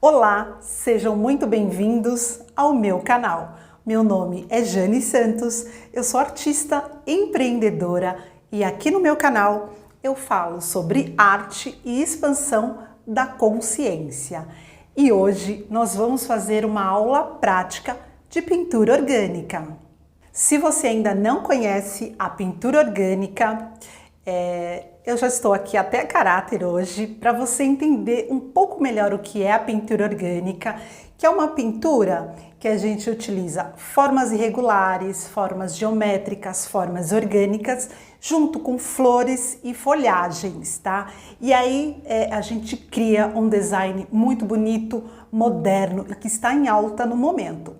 Olá, sejam muito bem-vindos ao meu canal. Meu nome é Jane Santos, eu sou artista, empreendedora e aqui no meu canal eu falo sobre arte e expansão da consciência. E hoje nós vamos fazer uma aula prática de pintura orgânica. Se você ainda não conhece a pintura orgânica, eu já estou aqui até a caráter hoje para você entender um pouco melhor o que é a pintura orgânica, que é uma pintura que a gente utiliza formas irregulares, formas geométricas, formas orgânicas, junto com flores e folhagens, tá? E aí a gente cria um design muito bonito, moderno e que está em alta no momento.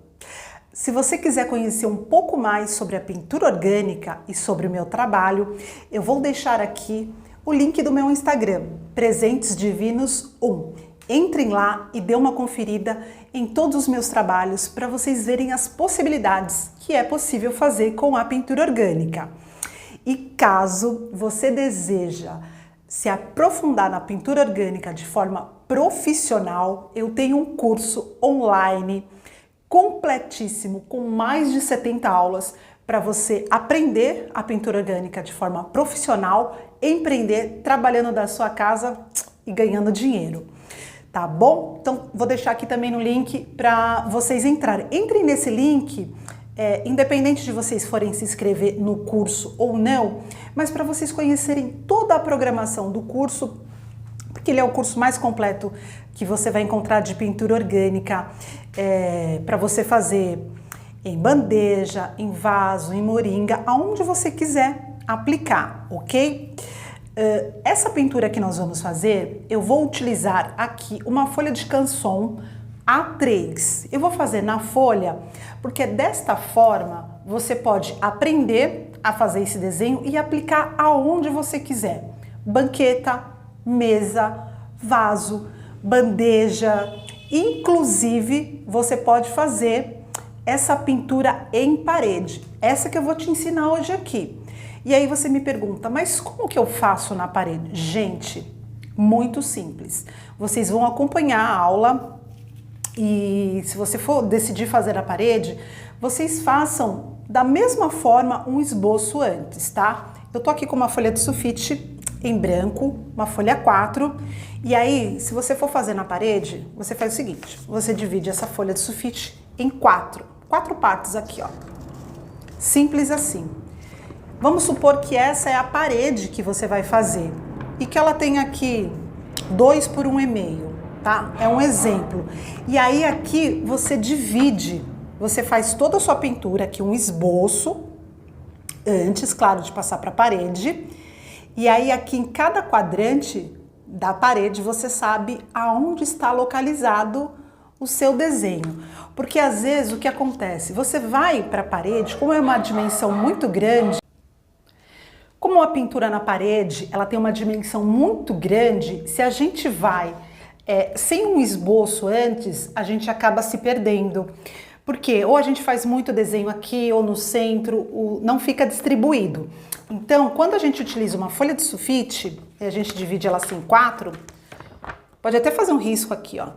Se você quiser conhecer um pouco mais sobre a pintura orgânica e sobre o meu trabalho, eu vou deixar aqui o link do meu Instagram, Presentes Divinos 1. Entrem lá e dê uma conferida em todos os meus trabalhos para vocês verem as possibilidades que é possível fazer com a pintura orgânica. E caso você deseja se aprofundar na pintura orgânica de forma profissional, eu tenho um curso online completíssimo, com mais de 70 aulas para você aprender a pintura orgânica de forma profissional, empreender, trabalhando da sua casa e ganhando dinheiro. Tá bom? Então, vou deixar aqui também no link para vocês entrarem. Entrem nesse link, independente de vocês forem se inscrever no curso ou não, mas para vocês conhecerem toda a programação do curso, porque ele é o curso mais completo que você vai encontrar de pintura orgânica, para você fazer em bandeja, em vaso, em moringa, aonde você quiser aplicar, ok? Essa pintura que nós vamos fazer, eu vou utilizar aqui uma folha de canson A3. Eu vou fazer na folha, porque desta forma você pode aprender a fazer esse desenho e aplicar aonde você quiser. Banqueta, mesa, vaso, bandeja, inclusive você pode fazer essa pintura em parede, essa que eu vou te ensinar hoje aqui. E aí você me pergunta, mas como que eu faço na parede? Gente, muito simples. Vocês vão acompanhar a aula e se você for decidir fazer na parede, vocês façam da mesma forma um esboço antes, tá? Eu tô aqui com uma folha de sulfite em branco, uma folha 4, e aí, se você for fazer na parede, você faz o seguinte, você divide essa folha de sulfite em quatro partes aqui, ó. Simples assim. Vamos supor que essa é a parede que você vai fazer e que ela tem aqui 2 por 1,5, tá? É um exemplo. E aí aqui você divide, você faz toda a sua pintura aqui, um esboço, antes, claro, de passar para a parede. E aí aqui em cada quadrante da parede você sabe aonde está localizado o seu desenho. Porque às vezes o que acontece? Você vai para a parede, como é uma dimensão muito grande, como a pintura na parede ela tem uma dimensão muito grande, se a gente vai sem um esboço antes, a gente acaba se perdendo. Porque ou a gente faz muito desenho aqui ou no centro, não fica distribuído. Então, quando a gente utiliza uma folha de sulfite, e a gente divide ela assim em 4, pode até fazer um risco aqui, ó.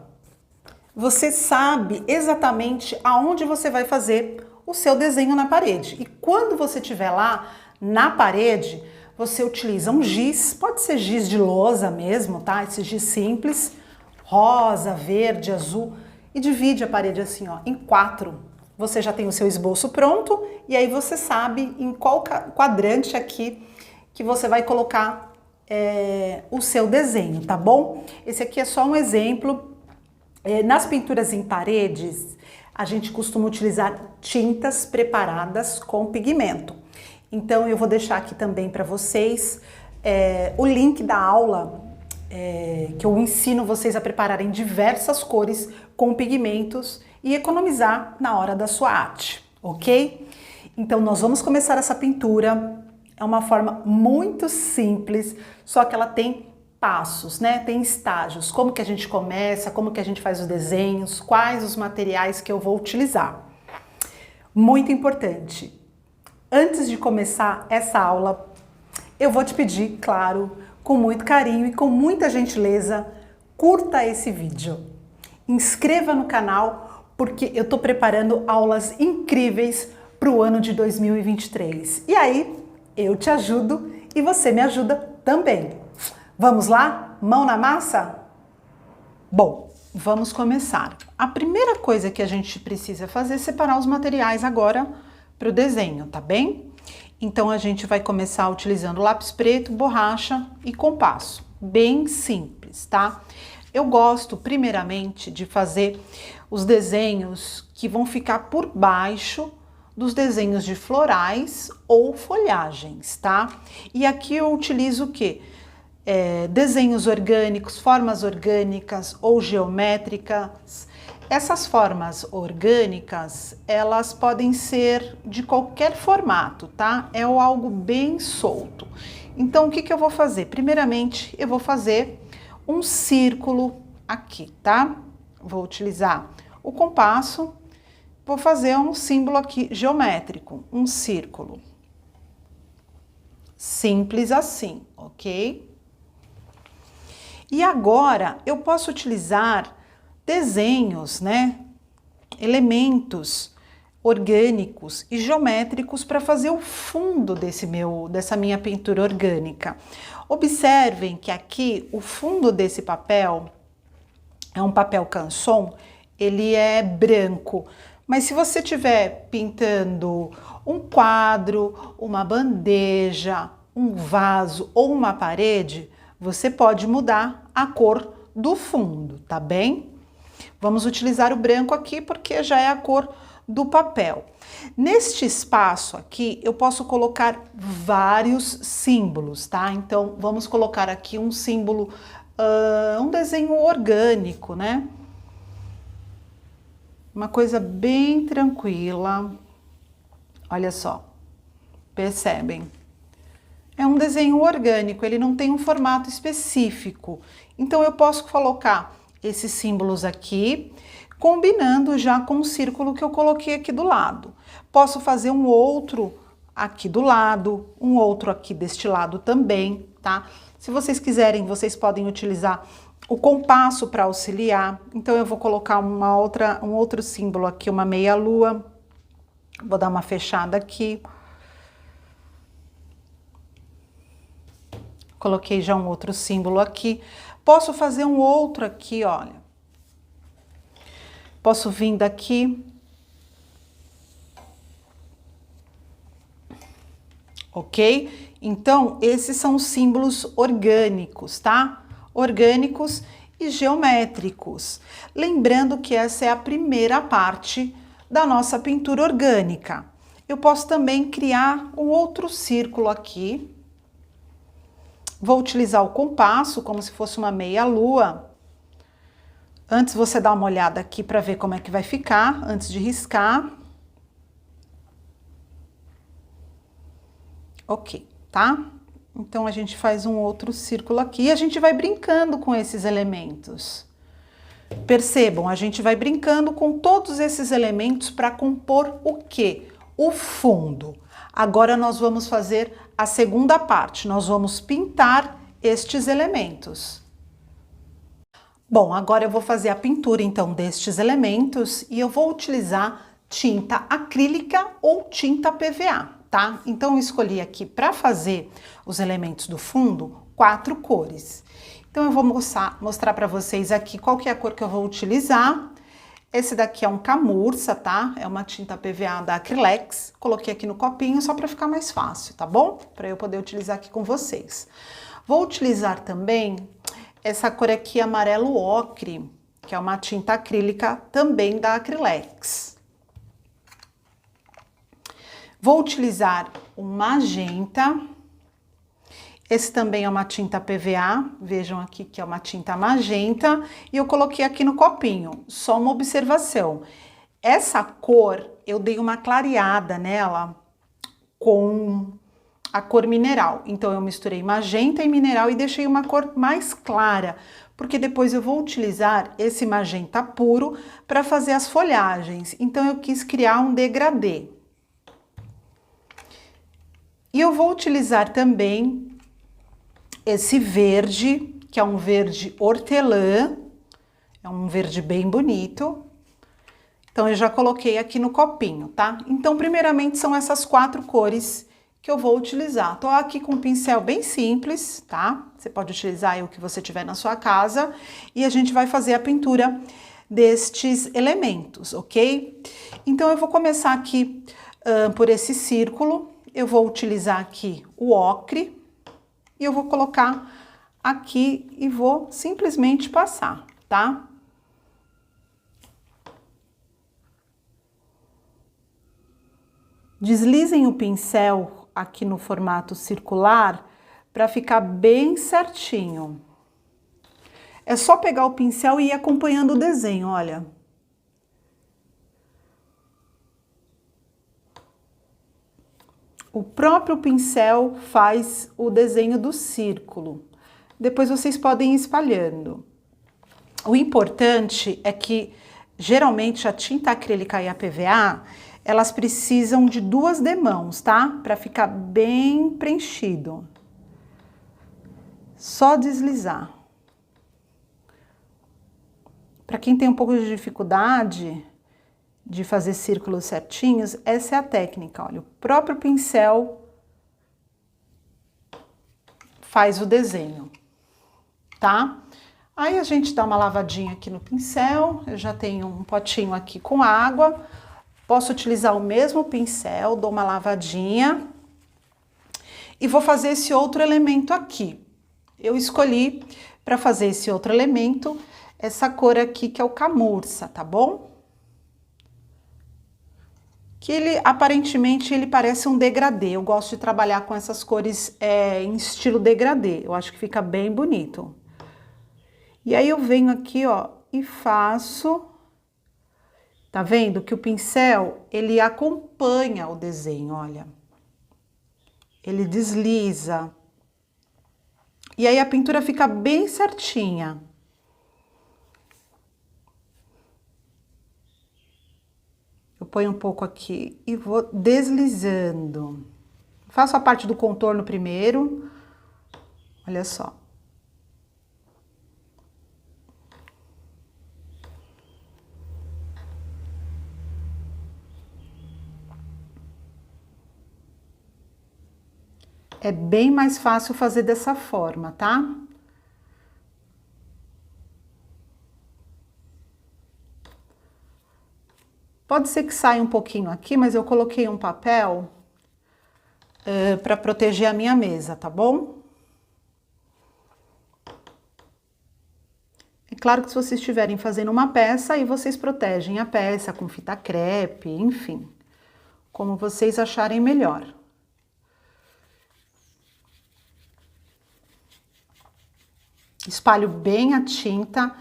Você sabe exatamente aonde você vai fazer o seu desenho na parede. E quando você estiver lá na parede, você utiliza um giz, pode ser giz de lousa mesmo, tá? Esse giz simples, rosa, verde, azul, e divide a parede assim, ó, em 4. Você já tem o seu esboço pronto e aí você sabe em qual quadrante aqui que você vai colocar o seu desenho, tá bom? Esse aqui é só um exemplo. Nas pinturas em paredes, a gente costuma utilizar tintas preparadas com pigmento. Então eu vou deixar aqui também para vocês o link da aula que eu ensino vocês a prepararem diversas cores com pigmentos e economizar na hora da sua arte, ok? Então nós vamos começar essa pintura, é uma forma muito simples, só que ela tem passos, né? Tem estágios, como que a gente começa, como que a gente faz os desenhos, quais os materiais que eu vou utilizar. Muito importante, antes de começar essa aula, eu vou te pedir, claro, com muito carinho e com muita gentileza, curta esse vídeo. inscreva no canal, porque eu tô preparando aulas incríveis para o ano de 2023. E aí, eu te ajudo e você me ajuda também. Vamos lá? Mão na massa? Bom, vamos começar. A primeira coisa que a gente precisa fazer é separar os materiais agora para o desenho, tá bem? Então a gente vai começar utilizando lápis preto, borracha e compasso. Bem simples, tá? Eu gosto primeiramente de fazer os desenhos que vão ficar por baixo dos desenhos de florais ou folhagens, tá? E aqui eu utilizo o quê? Desenhos orgânicos, formas orgânicas ou geométricas. Essas formas orgânicas, elas podem ser de qualquer formato, tá? É algo bem solto. Então, o que eu vou fazer? Primeiramente, eu vou fazer um círculo aqui, tá? Vou utilizar o compasso, vou fazer um símbolo aqui geométrico, um círculo. Simples assim, ok? E agora, eu posso utilizar desenhos, né? Elementos orgânicos e geométricos para fazer o fundo dessa minha pintura orgânica. Observem que aqui o fundo desse papel é um papel canson, ele é branco. Mas se você estiver pintando um quadro, uma bandeja, um vaso ou uma parede, você pode mudar a cor do fundo, tá bem? Vamos utilizar o branco aqui porque já é a cor do papel. Neste espaço aqui, eu posso colocar vários símbolos, tá? Então, vamos colocar aqui um símbolo, um desenho orgânico, né? Uma coisa bem tranquila. Olha só, percebem? É um desenho orgânico, ele não tem um formato específico. Então, eu posso colocar esses símbolos aqui, combinando já com o círculo que eu coloquei aqui do lado. Posso fazer um outro aqui do lado, um outro aqui deste lado também, tá? Se vocês quiserem, vocês podem utilizar o compasso para auxiliar. Então, eu vou colocar um outro símbolo aqui, uma meia-lua. Vou dar uma fechada aqui. Coloquei já um outro símbolo aqui. Posso fazer um outro aqui, olha. Posso vir daqui. Ok? Então, esses são os símbolos orgânicos, tá? Orgânicos e geométricos. Lembrando que essa é a primeira parte da nossa pintura orgânica. Eu posso também criar um outro círculo aqui. Vou utilizar o compasso como se fosse uma meia-lua. Antes você dá uma olhada aqui para ver como é que vai ficar, antes de riscar. Ok, tá? Então, a gente faz um outro círculo aqui e a gente vai brincando com esses elementos. Percebam, a gente vai brincando com todos esses elementos para compor o quê? O fundo. Agora, nós vamos fazer a segunda parte, nós vamos pintar estes elementos. Bom, agora eu vou fazer a pintura, então, destes elementos e eu vou utilizar tinta acrílica ou tinta PVA, tá? Então, eu escolhi aqui para fazer os elementos do fundo 4 cores. Então, eu vou mostrar para vocês aqui qual que é a cor que eu vou utilizar. Esse daqui é um camurça, tá? É uma tinta PVA da Acrylex. Coloquei aqui no copinho só para ficar mais fácil, tá bom? Para eu poder utilizar aqui com vocês. Vou utilizar também essa cor aqui, amarelo ocre, que é uma tinta acrílica também da Acrylex. Vou utilizar o magenta. Esse também é uma tinta PVA, vejam aqui que é uma tinta magenta, e eu coloquei aqui no copinho, só uma observação. Essa cor, eu dei uma clareada nela com a cor mineral, então eu misturei magenta e mineral e deixei uma cor mais clara, porque depois eu vou utilizar esse magenta puro para fazer as folhagens, então eu quis criar um degradê. E eu vou utilizar também esse verde, que é um verde hortelã, É um verde bem bonito. Então, eu já coloquei aqui no copinho, tá? Então, primeiramente, são essas 4 cores que eu vou utilizar. Tô aqui com um pincel bem simples, tá? Você pode utilizar aí o que você tiver na sua casa. E a gente vai fazer a pintura destes elementos, ok? Então, eu vou começar aqui por esse círculo. Eu vou utilizar aqui o ocre. E eu vou colocar aqui e vou simplesmente passar, tá? Deslizem o pincel aqui no formato circular para ficar bem certinho. É só pegar o pincel e ir acompanhando o desenho, olha. O próprio pincel faz o desenho do círculo. Depois vocês podem ir espalhando. O importante é que, geralmente, a tinta acrílica e a PVA, elas precisam de 2 demãos, tá? Para ficar bem preenchido. Só deslizar. Para quem tem um pouco de dificuldade de fazer círculos certinhos, essa é a técnica, olha. O próprio pincel faz o desenho, tá? Aí a gente dá uma lavadinha aqui no pincel. Eu já tenho um potinho aqui com água. Posso utilizar o mesmo pincel, dou uma lavadinha e vou fazer esse outro elemento aqui. Eu escolhi para fazer esse outro elemento essa cor aqui que é o camurça, tá bom? Que ele, aparentemente, ele parece um degradê. Eu gosto de trabalhar com essas cores em estilo degradê. Eu acho que fica bem bonito. E aí eu venho aqui, ó, e faço... Tá vendo que o pincel, ele acompanha o desenho, olha. Ele desliza. E aí a pintura fica bem certinha. Eu ponho um pouco aqui e vou deslizando. Faço a parte do contorno primeiro. Olha só. É bem mais fácil fazer dessa forma, tá? Pode ser que saia um pouquinho aqui, mas eu coloquei um papel para proteger a minha mesa, tá bom? É claro que se vocês estiverem fazendo uma peça, aí vocês protegem a peça com fita crepe, enfim, como vocês acharem melhor. Espalho bem a tinta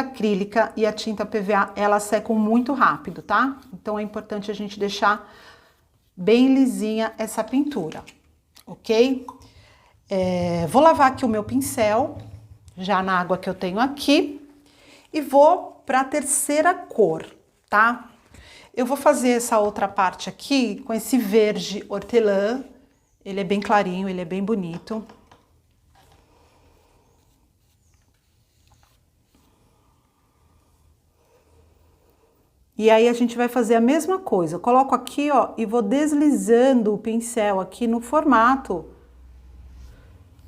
acrílica e a tinta PVA, elas secam muito rápido, tá? Então é importante a gente deixar bem lisinha essa pintura, ok? Vou lavar aqui o meu pincel, já na água que eu tenho aqui, e vou para a terceira cor, tá? Eu vou fazer essa outra parte aqui com esse verde hortelã, ele é bem clarinho, ele é bem bonito. E aí a gente vai fazer a mesma coisa. Eu coloco aqui, ó, e vou deslizando o pincel aqui no formato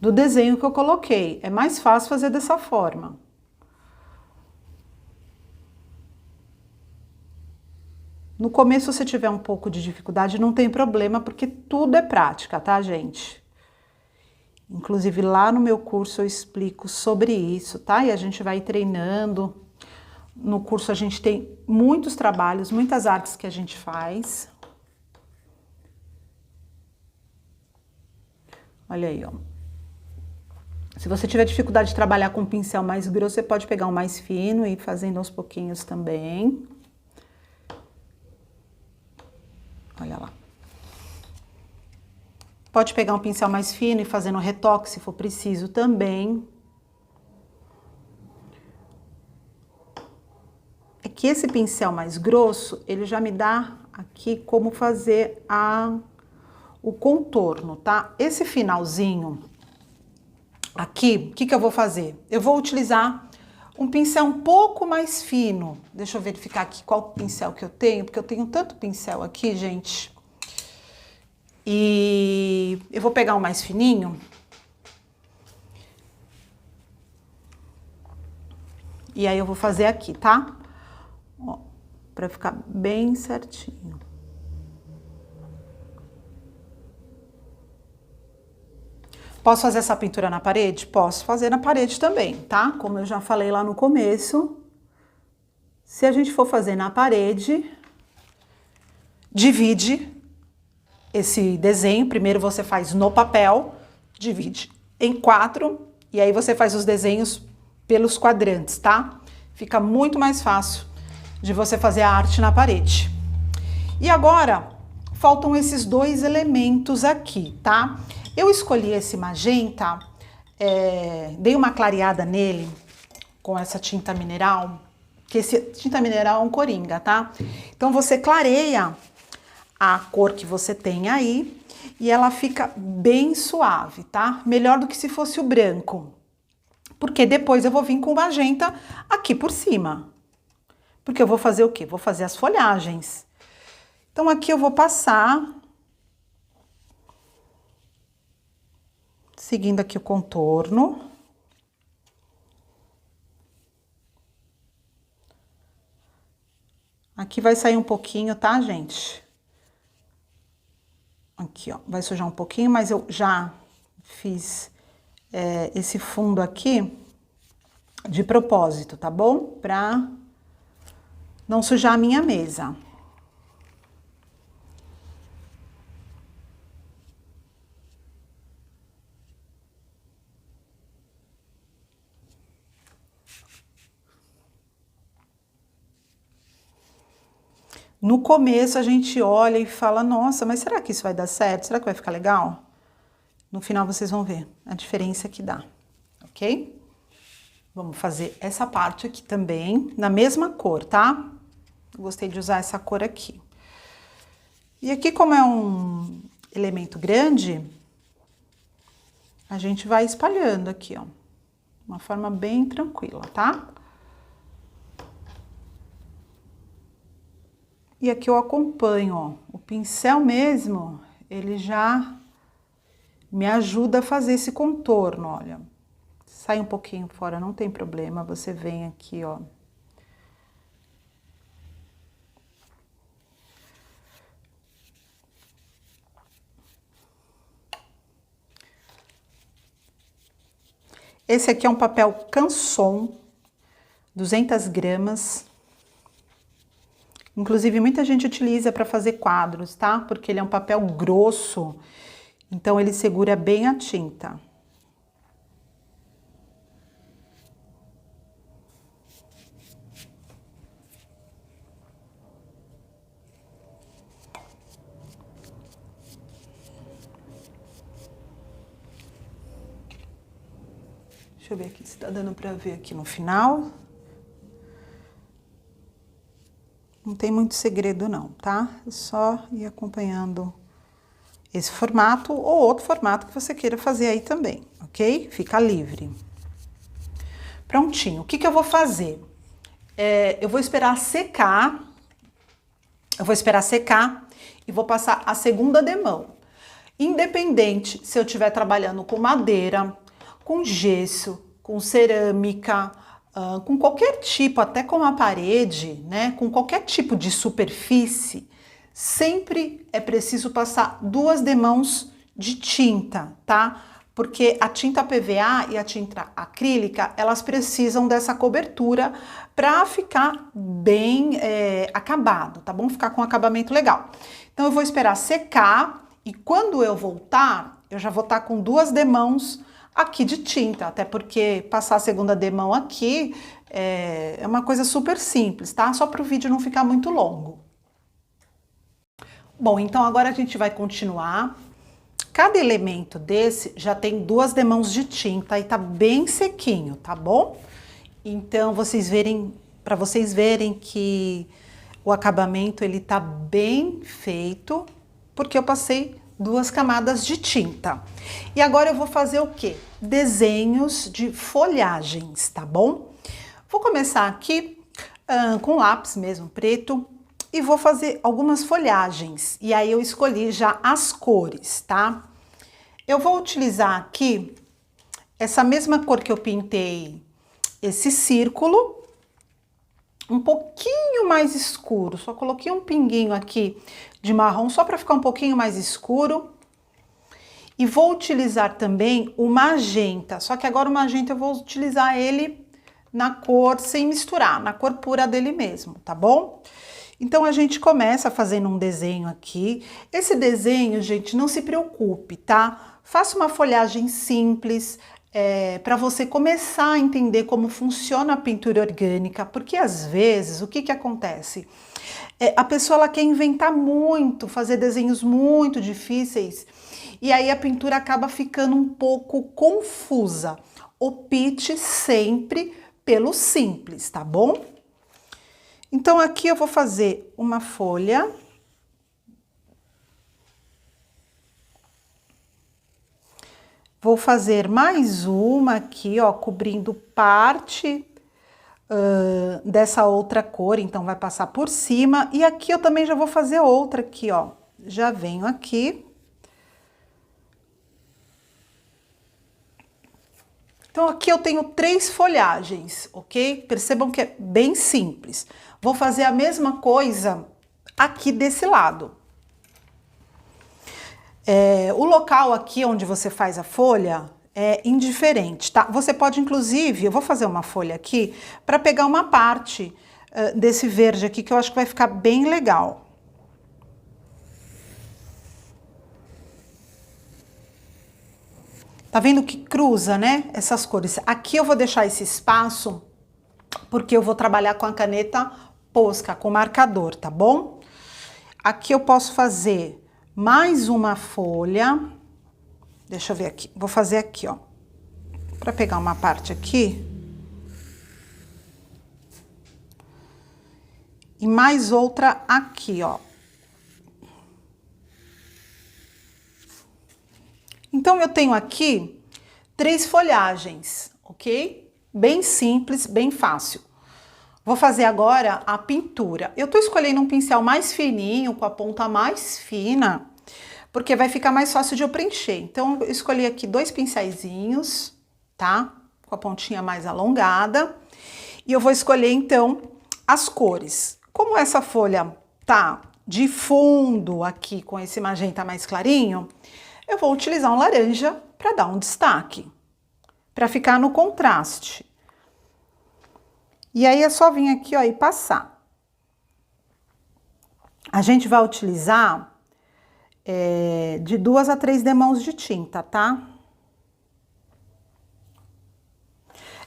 do desenho que eu coloquei. É mais fácil fazer dessa forma. No começo, se você tiver um pouco de dificuldade, não tem problema, porque tudo é prática, tá, gente? Inclusive, lá no meu curso eu explico sobre isso, tá? E a gente vai treinando. No curso a gente tem muitos trabalhos, muitas artes que a gente faz. Olha aí, ó. Se você tiver dificuldade de trabalhar com um pincel mais grosso, você pode pegar um mais fino e ir fazendo aos pouquinhos também. Olha lá. Pode pegar um pincel mais fino e fazendo retoque, se for preciso também. É que esse pincel mais grosso, ele já me dá aqui como fazer o contorno, tá? Esse finalzinho aqui, o que eu vou fazer? Eu vou utilizar um pincel um pouco mais fino. Deixa eu verificar aqui qual pincel que eu tenho, porque eu tenho tanto pincel aqui, gente. E eu vou pegar um mais fininho. E aí eu vou fazer aqui, tá? Ó, pra ficar bem certinho. Posso fazer essa pintura na parede? Posso fazer na parede também, tá? Como eu já falei lá no começo, se a gente for fazer na parede, divide esse desenho. Primeiro você faz no papel, divide em 4 e aí você faz os desenhos pelos quadrantes, tá? Fica muito mais fácil de você fazer a arte na parede. E agora, faltam esses 2 elementos aqui, tá? Eu escolhi esse magenta, dei uma clareada nele com essa tinta mineral, que esse tinta mineral é um coringa, tá? Então você clareia a cor que você tem aí e ela fica bem suave, tá? Melhor do que se fosse o branco. Porque depois eu vou vir com o magenta aqui por cima. Porque eu vou fazer o quê? Vou fazer as folhagens. Então aqui eu vou passar, seguindo aqui o contorno. Aqui vai sair um pouquinho, tá, gente? Aqui, ó, vai sujar um pouquinho, mas eu já fiz esse fundo aqui de propósito, tá bom? Pra não sujar a minha mesa. No começo a gente olha e fala, nossa, mas será que isso vai dar certo? Será que vai ficar legal? No final vocês vão ver a diferença que dá, ok? Vamos fazer essa parte aqui também, na mesma cor, tá? Eu gostei de usar essa cor aqui. E aqui, como é um elemento grande, a gente vai espalhando aqui, ó. Uma forma bem tranquila, tá? E aqui eu acompanho, ó. O pincel mesmo, ele já me ajuda a fazer esse contorno, olha. Sai um pouquinho fora, não tem problema, você vem aqui, ó. Esse aqui é um papel Canson, 200 gramas. Inclusive, muita gente utiliza para fazer quadros, tá? Porque ele é um papel grosso, então ele segura bem a tinta. Deixa eu ver aqui se tá dando para ver aqui no final. Não tem muito segredo não, tá? É só ir acompanhando esse formato ou outro formato que você queira fazer aí também, ok? Fica livre. Prontinho. O que que eu vou fazer? Eu vou esperar secar. Eu vou esperar secar e vou passar a segunda demão. Independente se eu estiver trabalhando com madeira, com gesso, com cerâmica, com qualquer tipo, até com a parede, né? Com qualquer tipo de superfície, sempre é preciso passar 2 demãos de tinta, tá? Porque a tinta PVA e a tinta acrílica, elas precisam dessa cobertura para ficar bem acabado, tá bom? Ficar com um acabamento legal. Então eu vou esperar secar e quando eu voltar, eu já vou estar com 2 demãos aqui de tinta, até porque passar a segunda demão aqui é uma coisa super simples, tá? Só para o vídeo não ficar muito longo. Bom, então agora a gente vai continuar. Cada elemento desse já tem 2 demãos de tinta e tá bem sequinho, tá bom? Então para vocês verem que o acabamento ele tá bem feito, porque eu passei 2 camadas de tinta. E agora eu vou fazer o quê? Desenhos de folhagens, tá bom? Vou começar aqui com lápis mesmo, preto, e vou fazer algumas folhagens. E aí eu escolhi já as cores, tá? Eu vou utilizar aqui essa mesma cor que eu pintei esse círculo, um pouquinho mais escuro. Só coloquei um pinguinho aqui de marrom só para ficar um pouquinho mais escuro. E vou utilizar também o magenta, só que agora o magenta eu vou utilizar ele na cor sem misturar, na cor pura dele mesmo, tá bom? Então a gente começa fazendo um desenho aqui. Esse desenho, gente, não se preocupe, tá? Faça uma folhagem simples, para você começar a entender como funciona a pintura orgânica, porque às vezes o que acontece? A pessoa ela quer inventar muito, fazer desenhos muito difíceis, e aí a pintura acaba ficando um pouco confusa. Opte sempre pelo simples, tá bom? Então aqui eu vou fazer uma folha. Vou fazer mais uma aqui, ó, cobrindo parte dessa outra cor, então vai passar por cima. E aqui eu também já vou fazer outra aqui, ó. Já venho aqui. Então aqui eu tenho 3 folhagens, ok? Percebam que é bem simples. Vou fazer a mesma coisa aqui desse lado. O local aqui onde você faz a folha é indiferente, tá? Você pode, inclusive, eu vou fazer uma folha aqui para pegar uma parte desse verde aqui que eu acho que vai ficar bem legal. Tá vendo que cruza, né? Essas cores. Aqui eu vou deixar esse espaço porque eu vou trabalhar com a caneta Posca, com marcador, tá bom? Aqui eu posso fazer mais uma folha. Deixa eu ver aqui. Vou fazer aqui, ó. Para pegar uma parte aqui. E mais outra aqui, ó. Então, eu tenho aqui 3 folhagens, ok? Bem simples, bem fácil. Vou fazer agora a pintura. Eu tô escolhendo um pincel mais fininho, com a ponta mais fina, porque vai ficar mais fácil de eu preencher. Então, eu escolhi aqui 2 pincéisinhos, tá? Com a pontinha mais alongada. E eu vou escolher, então, as cores. Como essa folha tá de fundo aqui, com esse magenta mais clarinho, eu vou utilizar um laranja para dar um destaque, para ficar no contraste. E aí é só vir aqui, ó, e passar. A gente vai utilizar de 2 a 3 demãos de tinta, tá?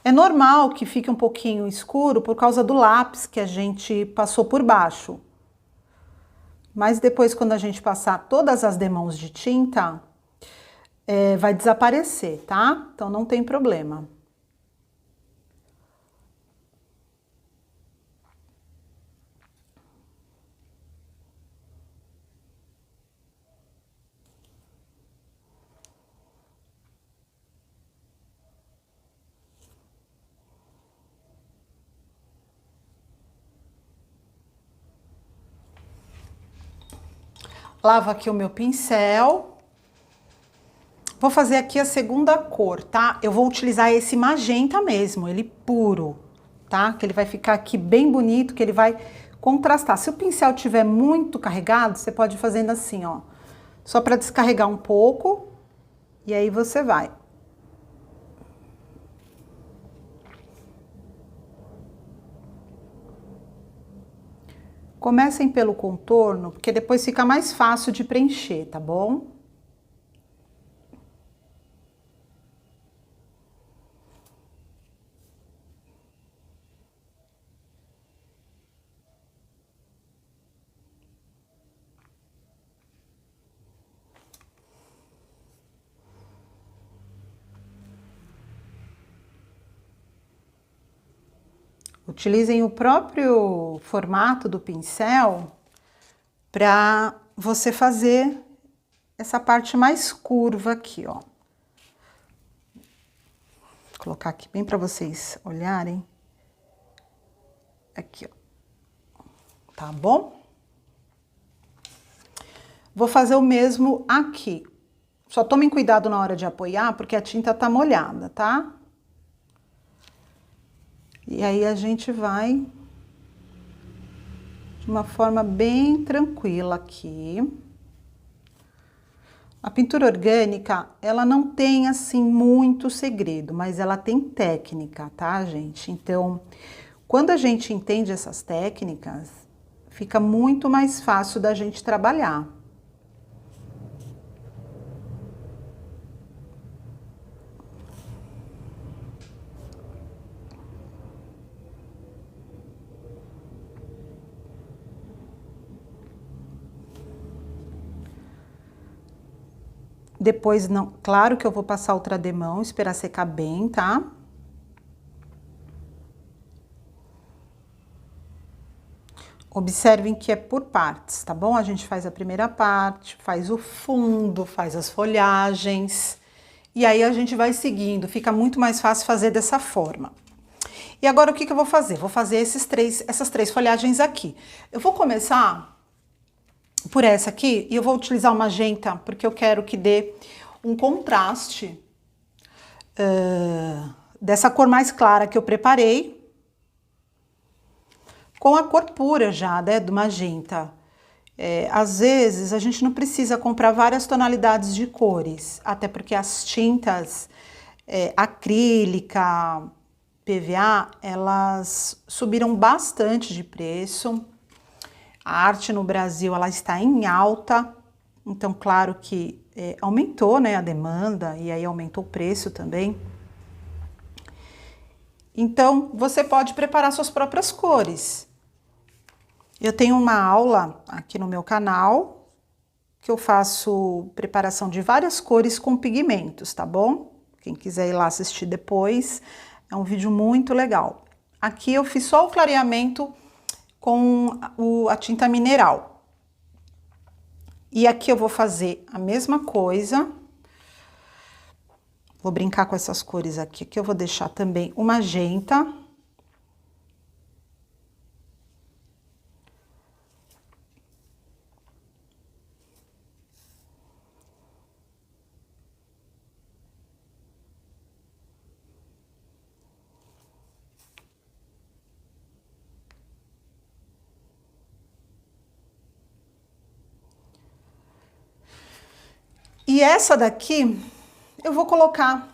É normal que fique um pouquinho escuro por causa do lápis que a gente passou por baixo. Mas depois, quando a gente passar todas as demãos de tinta, vai desaparecer, tá? Então não tem problema. Lavo aqui o meu pincel. Vou fazer aqui a segunda cor, tá? Eu vou utilizar esse magenta mesmo, ele puro, tá? Que ele vai ficar aqui bem bonito, que ele vai contrastar. Se o pincel tiver muito carregado, você pode ir fazendo assim, ó. Só para descarregar um pouco. E aí você vai. Comecem pelo contorno, porque depois fica mais fácil de preencher, tá bom? Utilizem o próprio formato do pincel para você fazer essa parte mais curva aqui, ó. Vou colocar aqui bem para vocês olharem. Aqui, ó. Tá bom? Vou fazer o mesmo aqui. Só tomem cuidado na hora de apoiar, porque a tinta tá molhada, tá? E aí a gente vai de uma forma bem tranquila aqui. A pintura orgânica, ela não tem, assim, muito segredo, mas ela tem técnica, tá, gente? Então, quando a gente entende essas técnicas, fica muito mais fácil da gente trabalhar. Depois, não, claro que eu vou passar outra demão, esperar secar bem, tá? Observem que é por partes, tá bom? A gente faz a primeira parte, faz o fundo, faz as folhagens, e aí a gente vai seguindo, fica muito mais fácil fazer dessa forma. E agora o que eu vou fazer? Vou fazer essas três folhagens aqui. Eu vou começar por essa aqui, e eu vou utilizar o magenta, porque eu quero que dê um contraste dessa cor mais clara que eu preparei, com a cor pura já, né, do magenta. Às vezes, a gente não precisa comprar várias tonalidades de cores, até porque as tintas acrílica, PVA, elas subiram bastante de preço. A arte no Brasil, ela está em alta, então, claro que aumentou, né, a demanda e aí aumentou o preço também. Então, você pode preparar suas próprias cores. Eu tenho uma aula aqui no meu canal, que eu faço preparação de várias cores com pigmentos, tá bom? Quem quiser ir lá assistir depois, é um vídeo muito legal. Aqui eu fiz só o clareamento com a tinta mineral. E aqui eu vou fazer a mesma coisa. Vou brincar com essas cores aqui. Aqui eu vou deixar também o magenta. E essa daqui, eu vou colocar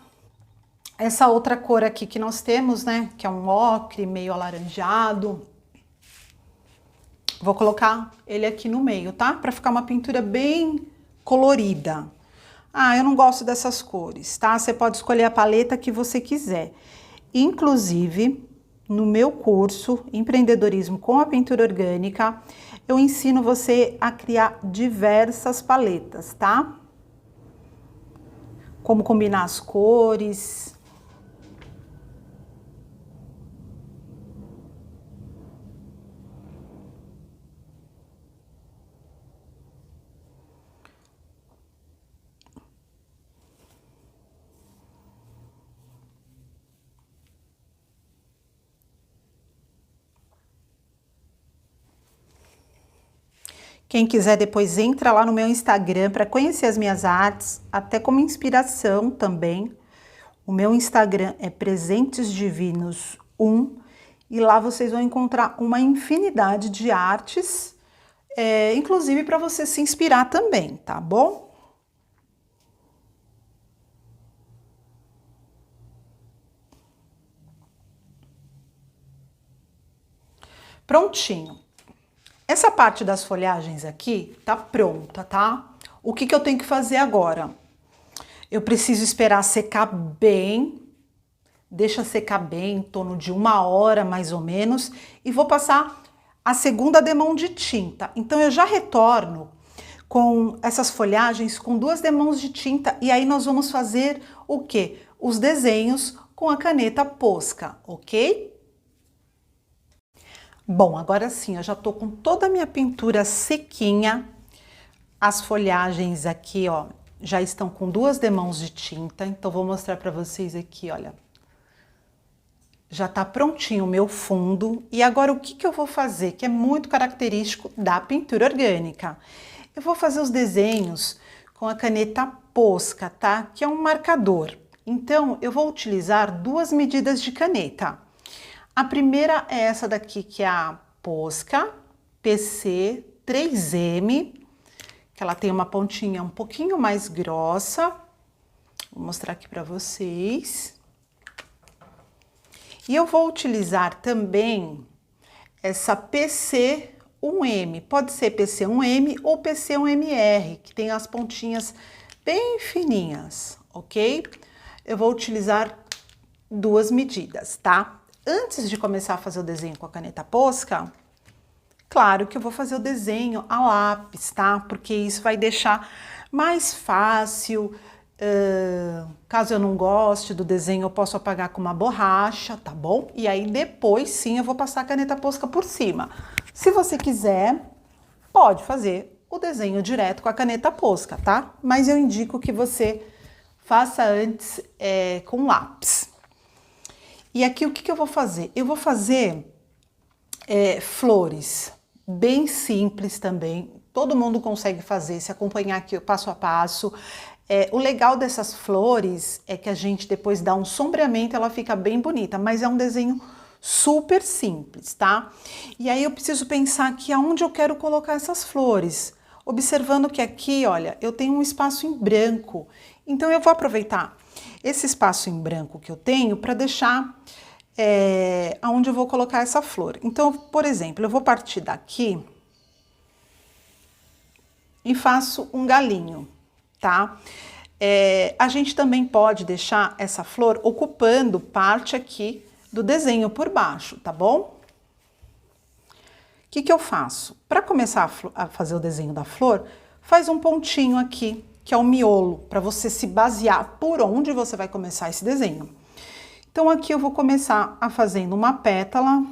essa outra cor aqui que nós temos, né? Que é um ocre meio alaranjado. Vou colocar ele aqui no meio, tá? Pra ficar uma pintura bem colorida. Ah, eu não gosto dessas cores, tá? Você pode escolher a paleta que você quiser. Inclusive, no meu curso Empreendedorismo com a Pintura Orgânica, eu ensino você a criar diversas paletas, tá? Como combinar as cores. Quem quiser depois entra lá no meu Instagram para conhecer as minhas artes, até como inspiração também. O meu Instagram é Presentes Divinos 1 e lá vocês vão encontrar uma infinidade de artes, inclusive para você se inspirar também, tá bom? Prontinho. Essa parte das folhagens aqui tá pronta, tá? O que eu tenho que fazer agora? Eu preciso esperar secar bem, deixa secar bem, em torno de 1 hora mais ou menos, e vou passar a segunda demão de tinta. Então eu já retorno com essas folhagens com 2 demãos de tinta e aí nós vamos fazer o quê? Os desenhos com a caneta Posca, ok? Bom, agora sim, eu já tô com toda a minha pintura sequinha. As folhagens aqui, ó, já estão com 2 demãos de tinta. Então, vou mostrar pra vocês aqui, olha. Já tá prontinho o meu fundo. E agora o que eu vou fazer, que é muito característico da pintura orgânica? Eu vou fazer os desenhos com a caneta Posca, tá? Que é um marcador. Então, eu vou utilizar duas medidas de caneta. A primeira é essa daqui, que é a Posca PC 3M, que ela tem uma pontinha um pouquinho mais grossa. Vou mostrar aqui para vocês. E eu vou utilizar também essa PC1M. Pode ser PC1M ou PC1MR, que tem as pontinhas bem fininhas, ok? Eu vou utilizar duas medidas, tá? Antes de começar a fazer o desenho com a caneta Posca, claro que eu vou fazer o desenho a lápis, tá? Porque isso vai deixar mais fácil. Caso eu não goste do desenho, eu posso apagar com uma borracha, tá bom? E aí depois sim eu vou passar a caneta Posca por cima. Se você quiser, pode fazer o desenho direto com a caneta Posca, tá? Mas eu indico que você faça antes com lápis. E aqui o que eu vou fazer? Eu vou fazer flores bem simples também. Todo mundo consegue fazer, se acompanhar aqui passo a passo. O legal dessas flores é que a gente depois dá um sombreamento, ela fica bem bonita, mas é um desenho super simples, tá? E aí eu preciso pensar aqui aonde eu quero colocar essas flores. Observando que aqui, olha, eu tenho um espaço em branco. Então eu vou aproveitar esse espaço em branco que eu tenho para deixar aonde eu vou colocar essa flor. Então, por exemplo, eu vou partir daqui e faço um galinho, tá? A gente também pode deixar essa flor ocupando parte aqui do desenho por baixo, tá bom? O que eu faço? Para começar a fazer o desenho da flor, faz um pontinho aqui, que é o miolo, para você se basear por onde você vai começar esse desenho. Então, aqui eu vou começar fazendo uma pétala.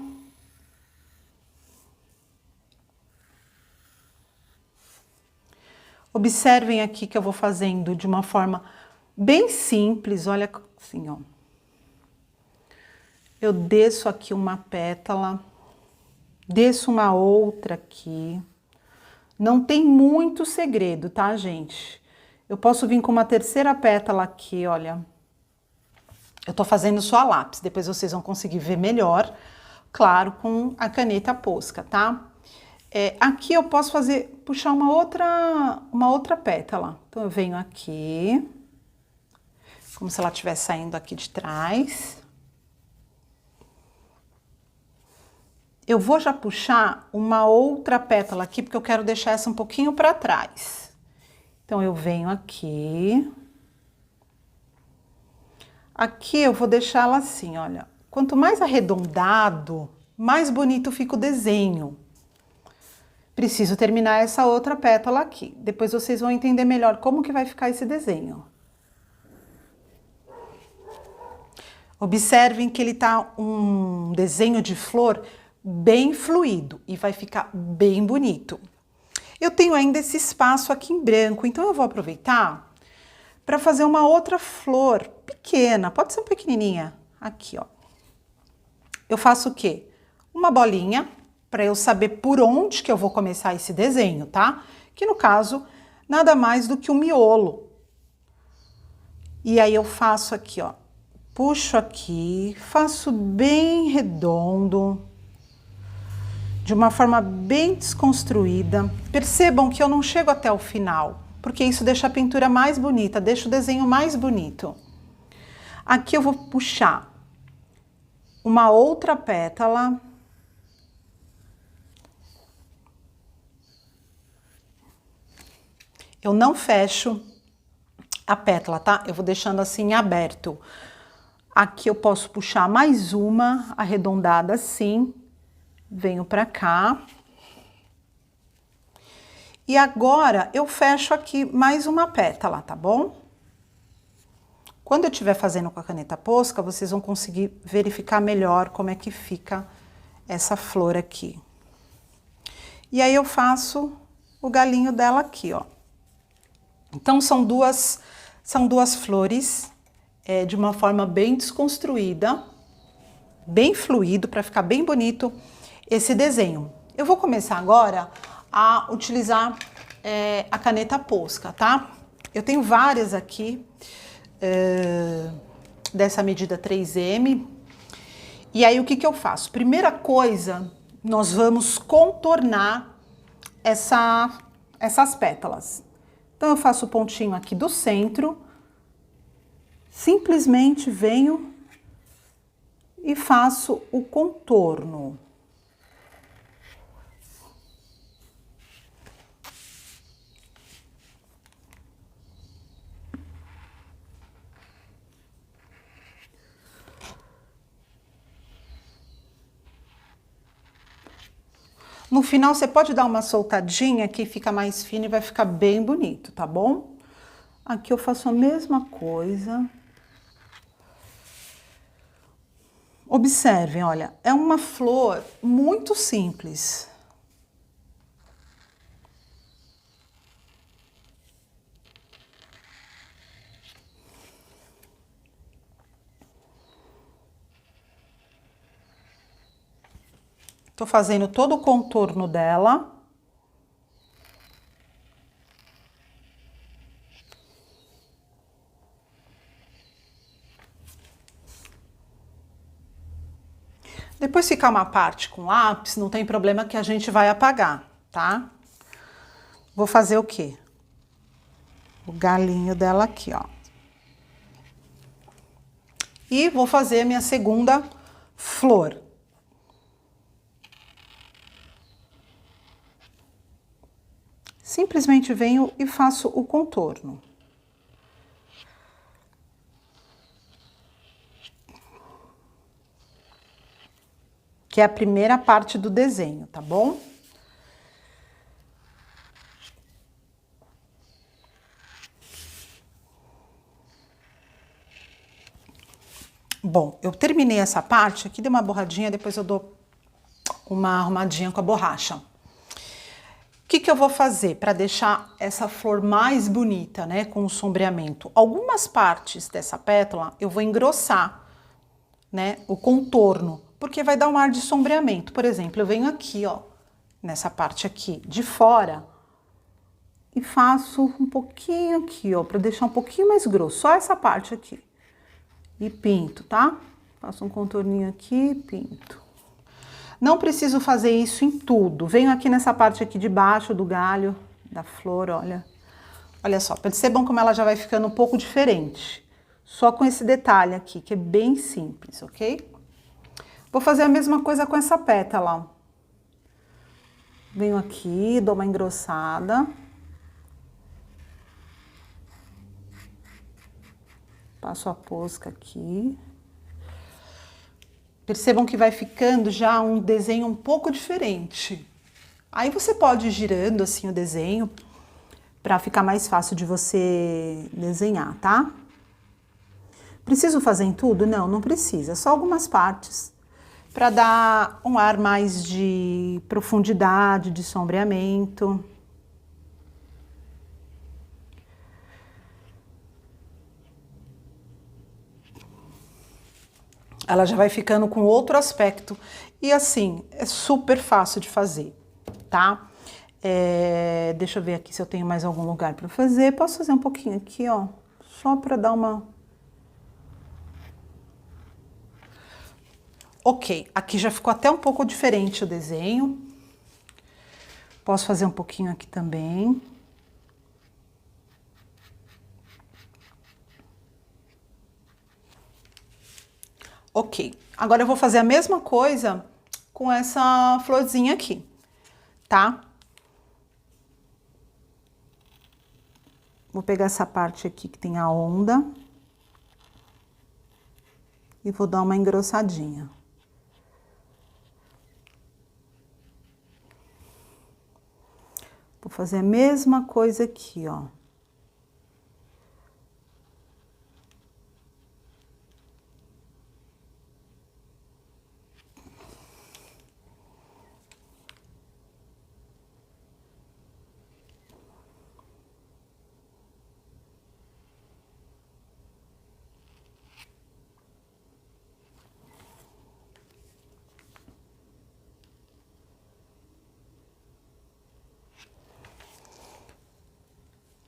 Observem aqui que eu vou fazendo de uma forma bem simples, olha assim, ó. Eu desço aqui uma pétala, desço uma outra aqui. Não tem muito segredo, tá, gente? Eu posso vir com uma terceira pétala aqui, olha. Eu tô fazendo só a lápis, depois vocês vão conseguir ver melhor, claro, com a caneta Posca, tá? Aqui eu posso puxar uma outra pétala. Então, eu venho aqui, como se ela estivesse saindo aqui de trás. Eu vou já puxar uma outra pétala aqui, porque eu quero deixar essa um pouquinho para trás. Então, eu venho aqui. Aqui eu vou deixar ela assim, olha. Quanto mais arredondado, mais bonito fica o desenho. Preciso terminar essa outra pétala aqui. Depois vocês vão entender melhor como que vai ficar esse desenho. Observem que ele tá um desenho de flor bem fluido e vai ficar bem bonito. Eu tenho ainda esse espaço aqui em branco, então eu vou aproveitar para fazer uma outra flor pequena, pode ser pequenininha, aqui, ó. Eu faço o quê? Uma bolinha, para eu saber por onde que eu vou começar esse desenho, tá? Que no caso, nada mais do que um miolo. E aí eu faço aqui, ó, puxo aqui, faço bem redondo, de uma forma bem desconstruída. Percebam que eu não chego até o final, porque isso deixa a pintura mais bonita, deixa o desenho mais bonito. Aqui eu vou puxar uma outra pétala. Eu não fecho a pétala, tá? Eu vou deixando assim aberto. Aqui eu posso puxar mais uma arredondada assim. Venho pra cá. E agora eu fecho aqui mais uma pétala, tá bom? Quando eu estiver fazendo com a caneta Posca, vocês vão conseguir verificar melhor como é que fica essa flor aqui. E aí eu faço o galinho dela aqui, ó. Então são duas flores de uma forma bem desconstruída. bem fluido, para ficar bem bonito esse desenho. Eu vou começar agora a utilizar a caneta Posca, tá? Eu tenho várias aqui, dessa medida 3M. E aí o que eu faço? Primeira coisa, nós vamos contornar essas pétalas. Então eu faço o pontinho aqui do centro, simplesmente venho e faço o contorno. No final você pode dar uma soltadinha que fica mais fino e vai ficar bem bonito, tá bom? Aqui eu faço a mesma coisa. Observem, olha, é uma flor muito simples. Tô fazendo todo o contorno dela. Depois ficar uma parte com lápis, não tem problema que a gente vai apagar, tá? Vou fazer o quê? O galinho dela aqui, ó. E vou fazer a minha segunda flor. Simplesmente venho e faço o contorno. Que é a primeira parte do desenho, tá bom? Bom, eu terminei essa parte, aqui dei uma borradinha, depois eu dou uma arrumadinha com a borracha. O que eu vou fazer para deixar essa flor mais bonita, né, com o sombreamento? Algumas partes dessa pétala eu vou engrossar, né, o contorno, porque vai dar um ar de sombreamento. Por exemplo, eu venho aqui, ó, nessa parte aqui de fora e faço um pouquinho aqui, ó, para deixar um pouquinho mais grosso, só essa parte aqui. E pinto, tá? Faço um contorninho aqui, pinto. Não preciso fazer isso em tudo. Venho aqui nessa parte aqui de baixo do galho da flor, olha. Olha só, percebam como ela já vai ficando um pouco diferente. Só com esse detalhe aqui, que é bem simples, ok? Vou fazer a mesma coisa com essa pétala, ó. Venho aqui, dou uma engrossada. Passo a posca aqui. Percebam que vai ficando já um desenho um pouco diferente. Aí você pode ir girando assim o desenho para ficar mais fácil de você desenhar, tá? Preciso fazer em tudo? Não, não precisa. Só algumas partes para dar um ar mais de profundidade, de sombreamento. Ela já vai ficando com outro aspecto. E assim, é super fácil de fazer, tá? Deixa eu ver aqui se eu tenho mais algum lugar para fazer. Posso fazer um pouquinho aqui, ó, só para dar uma... Ok, aqui já ficou até um pouco diferente o desenho. Posso fazer um pouquinho aqui também. Ok, agora eu vou fazer a mesma coisa com essa florzinha aqui, tá? Vou pegar essa parte aqui que tem a onda e vou dar uma engrossadinha. Vou fazer a mesma coisa aqui, ó.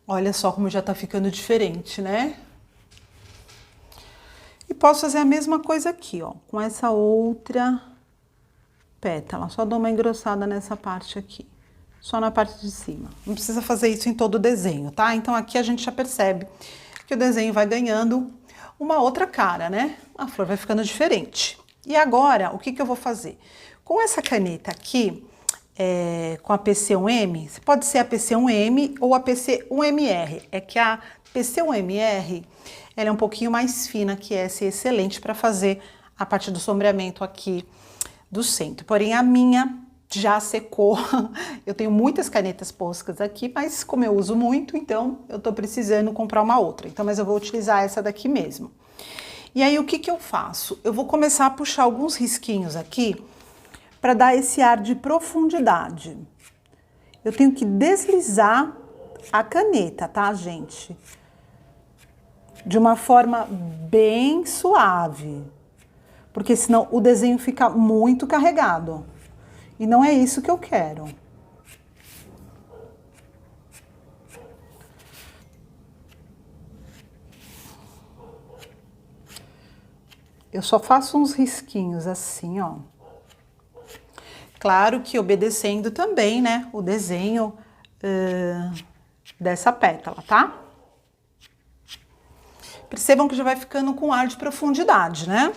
Olha só como já tá ficando diferente, né? E posso fazer a mesma coisa aqui, ó, com essa outra pétala. Só dou uma engrossada nessa parte aqui, só na parte de cima. Não precisa fazer isso em todo o desenho, tá? Então aqui a gente já percebe que o desenho vai ganhando uma outra cara, né? A flor vai ficando diferente. E agora, o que que eu vou fazer? Com essa caneta aqui, com a PC1M, pode ser a PC1M ou a PC1MR. É que a PC1MR, ela é um pouquinho mais fina que essa e excelente para fazer a parte do sombreamento aqui do centro. Porém, a minha já secou. Eu tenho muitas canetas Poscas aqui, mas como eu uso muito, então eu tô precisando comprar uma outra. Então, mas eu vou utilizar essa daqui mesmo. E aí, o que que eu faço? Eu vou começar a puxar alguns risquinhos aqui para dar esse ar de profundidade. Eu tenho que deslizar a caneta, tá, gente? De uma forma bem suave, porque senão o desenho fica muito carregado. E não é isso que eu quero. Eu só faço uns risquinhos assim, ó. Claro que obedecendo também, né, o desenho dessa pétala, tá? Percebam que já vai ficando com ar de profundidade, né?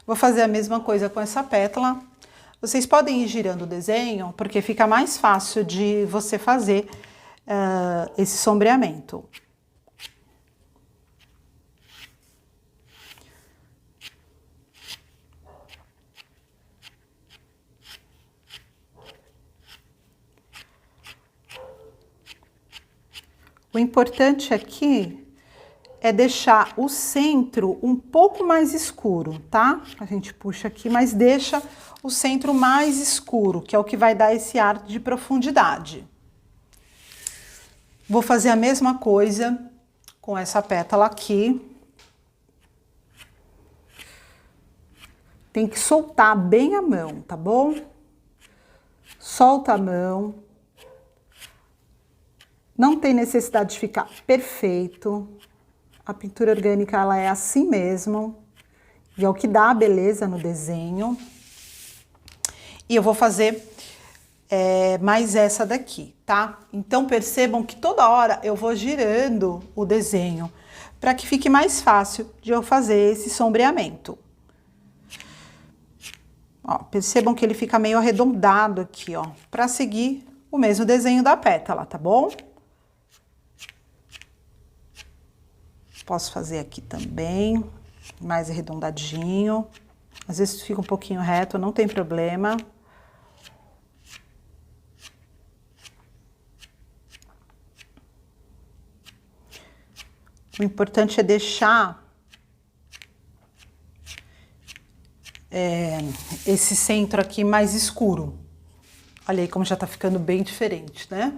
Vou fazer a mesma coisa com essa pétala. Vocês podem ir girando o desenho, porque fica mais fácil de você fazer esse sombreamento. O importante aqui é deixar o centro um pouco mais escuro, tá? A gente puxa aqui, mas deixa o centro mais escuro, que é o que vai dar esse ar de profundidade. Vou fazer a mesma coisa com essa pétala aqui. Tem que soltar bem a mão, tá bom? Solta a mão. Não tem necessidade de ficar perfeito. A pintura orgânica, ela é assim mesmo. E é o que dá a beleza no desenho. E eu vou fazer mais essa daqui, tá? Então, percebam que toda hora eu vou girando o desenho para que fique mais fácil de eu fazer esse sombreamento. Ó, percebam que ele fica meio arredondado aqui, ó, para seguir o mesmo desenho da pétala, tá bom? Posso fazer aqui também, mais arredondadinho. Às vezes fica um pouquinho reto, não tem problema. O importante é deixar esse centro aqui mais escuro. Olha aí como já tá ficando bem diferente, né?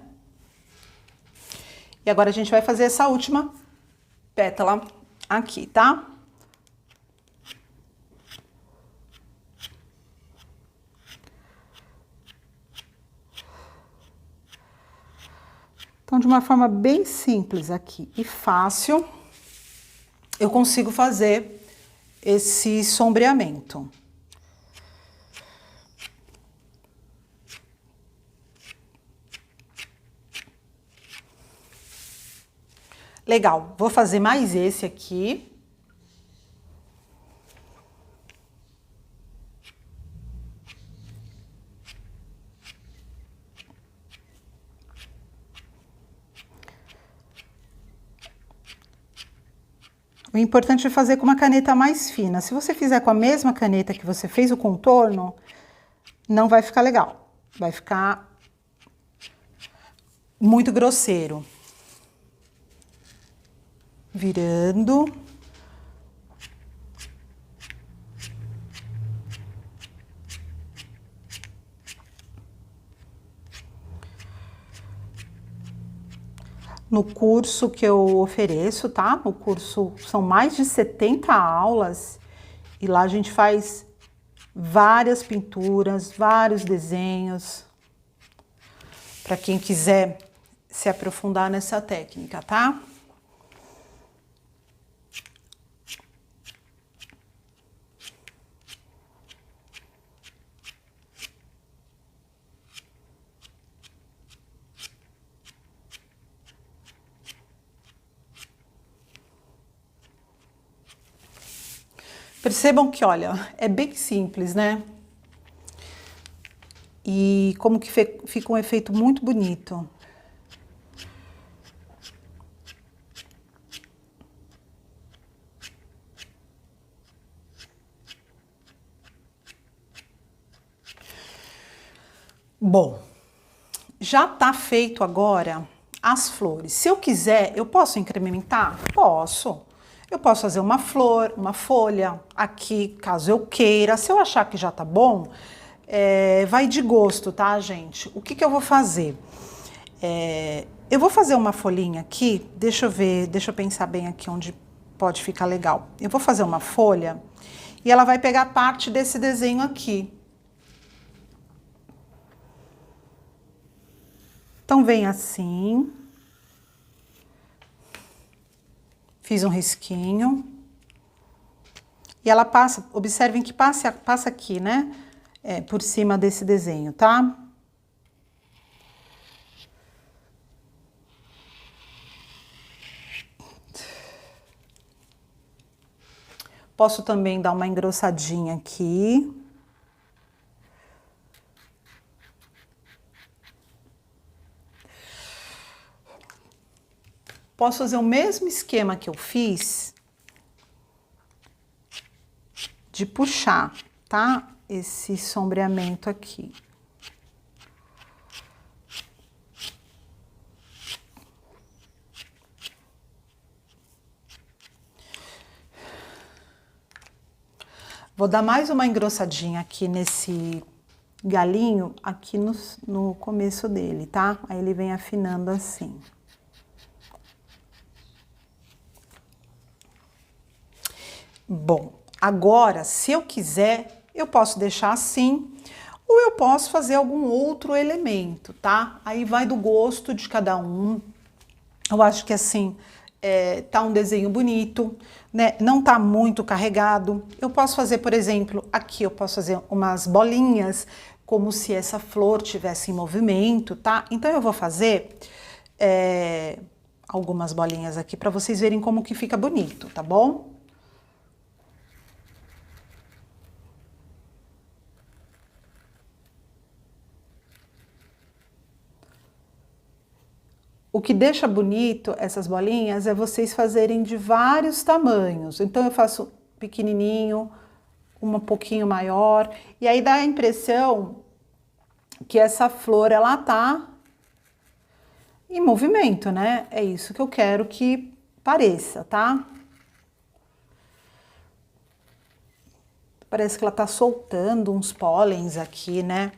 E agora a gente vai fazer essa última pétala aqui, tá? Então, de uma forma bem simples aqui e fácil, eu consigo fazer esse sombreamento. Legal, vou fazer mais esse aqui. O importante é fazer com uma caneta mais fina. Se você fizer com a mesma caneta que você fez o contorno, não vai ficar legal. Vai ficar muito grosseiro. Virando. No curso que eu ofereço, tá? No curso são mais de 70 aulas e lá a gente faz várias pinturas, vários desenhos. Para quem quiser se aprofundar nessa técnica, tá? Percebam que, olha, é bem simples, né? E como que fica um efeito muito bonito. Bom, já tá feito agora as flores. Se eu quiser, eu posso incrementar? Posso. Eu posso fazer uma flor, uma folha aqui, caso eu queira. Se eu achar que já tá bom, vai de gosto, tá, gente? O que que eu vou fazer? Eu vou fazer uma folhinha aqui, deixa eu ver, deixa eu pensar bem aqui onde pode ficar legal. Eu vou fazer uma folha e ela vai pegar parte desse desenho aqui. Então, vem assim. Fiz um risquinho. E ela passa, observem que passa aqui, né? Por cima desse desenho, tá? Posso também dar uma engrossadinha aqui. Posso fazer o mesmo esquema que eu fiz de puxar, tá? Esse sombreamento aqui. Vou dar mais uma engrossadinha aqui nesse galinho, aqui no começo dele, tá? Aí ele vem afinando assim. Bom, agora, se eu quiser, eu posso deixar assim, ou eu posso fazer algum outro elemento, tá? Aí vai do gosto de cada um. Eu acho que assim, tá um desenho bonito, né? Não tá muito carregado. Eu posso fazer, por exemplo, aqui eu posso fazer umas bolinhas, como se essa flor tivesse em movimento, tá? Então eu vou fazer algumas bolinhas aqui para vocês verem como que fica bonito, tá bom? O que deixa bonito essas bolinhas é vocês fazerem de vários tamanhos. Então eu faço pequenininho, um pouquinho maior, e aí dá a impressão que essa flor ela tá em movimento, né? É isso que eu quero que pareça, tá? Parece que ela tá soltando uns pólens aqui, né?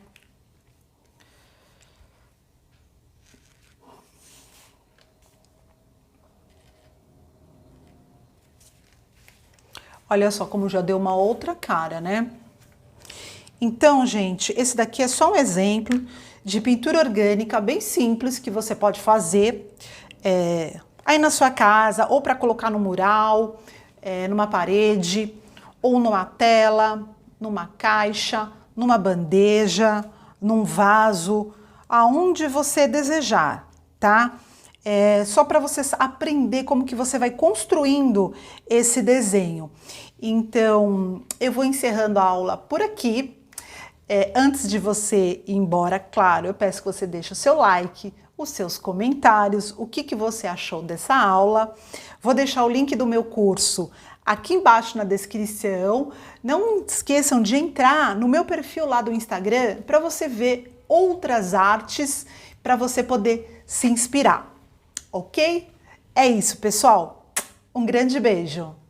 Olha só como já deu uma outra cara, né? Então, gente, esse daqui é só um exemplo de pintura orgânica bem simples que você pode fazer aí na sua casa, ou para colocar no mural, numa parede, ou numa tela, numa caixa, numa bandeja, num vaso, aonde você desejar, tá? Só para você aprender como que você vai construindo esse desenho. Então, eu vou encerrando a aula por aqui. Antes de você ir embora, claro, eu peço que você deixe o seu like, os seus comentários, o que você achou dessa aula. Vou deixar o link do meu curso aqui embaixo na descrição. Não esqueçam de entrar no meu perfil lá do Instagram para você ver outras artes, para você poder se inspirar. Ok? É isso, pessoal. Um grande beijo!